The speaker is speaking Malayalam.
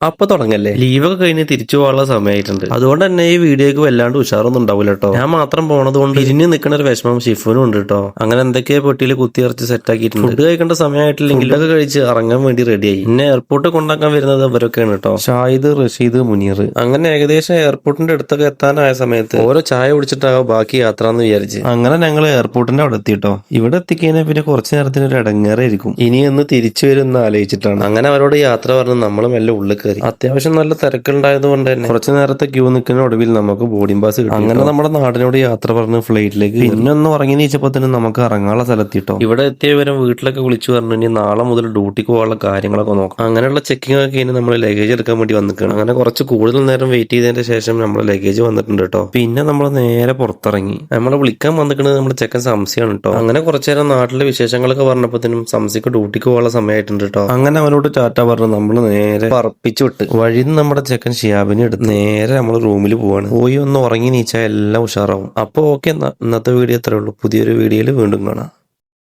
അപ്പൊ തുടങ്ങല്ലേ. ലീവൊക്കെ കഴിഞ്ഞ് തിരിച്ചു പോകാനുള്ള സമയമായിട്ടുണ്ട്. അതുകൊണ്ട് തന്നെ ഈ വീഡിയോക്ക് വല്ലാണ്ട് ഉഷാറൊന്നും ഉണ്ടാവില്ല കേട്ടോ. ഞാൻ മാത്രം പോണത് കൊണ്ട് ഇരിഞ്ഞു നിൽക്കുന്ന ഒരു വിഷമം ഷിഫുനും ഉണ്ട് കേട്ടോ. അങ്ങനെ എന്തൊക്കെയോ പെട്ടിയിൽ കുത്തിയിറച്ച് സെറ്റ് ആക്കിയിട്ടുണ്ട്. ഫുഡ് കഴിക്കേണ്ട സമയമായിട്ടില്ലെങ്കിൽ ഇതൊക്കെ കഴിച്ച് ഇറങ്ങാൻ വേണ്ടി റെഡിയായി. പിന്നെ എയർപോർട്ടിൽ കൊണ്ടാക്കാൻ വരുന്നത് അവരൊക്കെയാണ് കേട്ടോ. ഷാഹിദ്, റഷീദ്, മുനീർ. അങ്ങനെ ഏകദേശം എയർപോർട്ടിന്റെ അടുത്തൊക്കെ എത്താനായ സമയത്ത് ഓരോ ചായ കുടിച്ചിട്ടാകും ബാക്കി യാത്ര എന്ന് വിചാരിച്ച് അങ്ങനെ ഞങ്ങൾ എയർപോർട്ടിന്റെ അവിടെ എത്തിട്ടോ. ഇവിടെ എത്തിക്കഴിഞ്ഞാൽ പിന്നെ കുറച്ചു നേരത്തിന് ഒരു ഇടങ്ങേറായിരിക്കും. ഇനി ഒന്ന് തിരിച്ചു വരുന്ന ആലോചിച്ചിട്ടാണ്. അങ്ങനെ അവരോട് യാത്ര പറഞ്ഞ് നമ്മളും എല്ലാം ഉള്ളിൽ കയറി. അത്യാവശ്യം നല്ല തിരക്കുണ്ടായത് കൊണ്ട് തന്നെ കുറച്ചു നേരത്തെ ക്യൂ നിൽക്കുന്ന ഒടുവിൽ നമുക്ക് ബോർഡിംഗ് പാസ് കിട്ടി. അങ്ങനെ നമ്മുടെ നാടിനോട് യാത്ര പറഞ്ഞ് ഫ്ലൈറ്റിലേക്ക് പിന്നെ ഒന്ന് ഉറങ്ങി നീച്ചപ്പോ തന്നെ നമുക്ക് ഇറങ്ങാനുള്ള സ്ഥലത്തിട്ടോ. ഇവിടെ എത്തിയവരും വീട്ടിലൊക്കെ വിളിച്ചു പറഞ്ഞു ഇനി നാളെ മുതൽ ഡ്യൂട്ടിക്ക് പോകാനുള്ള കാര്യങ്ങളൊക്കെ നോക്കാം. അങ്ങനെയുള്ള ചെക്കിംഗ് ഒക്കെ കഴിഞ്ഞ് നമ്മൾ ലഗേജ് എടുക്കാൻ വേണ്ടി വന്നിക്കണം. അങ്ങനെ കുറച്ച് കൂടുതൽ നേരം വെയിറ്റ് ചെയ്തതിന്റെ ശേഷം നമ്മുടെ ലഗേജ് വന്നിട്ടുണ്ട് കേട്ടോ. പിന്നെ നമ്മൾ നേരെ പുറത്തിറങ്ങി. നമ്മളെ വിളിക്കാൻ വന്നിക്കുന്നത് നമ്മുടെ ചെക്കൻ സംശയമാണ് കേട്ടോ. അങ്ങനെ കുറച്ചു നേരം നാട്ടിലെ വിശേഷങ്ങളൊക്കെ പറഞ്ഞപ്പോഴത്തേനും സംശയ്ക്ക് ഡ്യൂട്ടിക്ക് പോകാനുള്ള സമയമായിട്ടുണ്ട് കേട്ടോ. അങ്ങനെ അവനോട് ടാറ്റ പറഞ്ഞു നമ്മൾ നേരെ പറപ്പിച്ചു വിട്ട് വഴിന്ന് നമ്മുടെ ചെക്കൻ ഷിയാബിനെ എടുത്ത് നേരെ നമ്മൾ റൂമിൽ പോവാണ്. പോയി ഒന്ന് ഉറങ്ങി നീച്ചാൽ എല്ലാം ഉഷാറാവും. അപ്പൊ ഓക്കെ, ഇന്നത്തെ വീഡിയോ എത്രയുള്ളൂ. പുതിയൊരു വീഡിയോയിൽ വീണ്ടും കാണാം.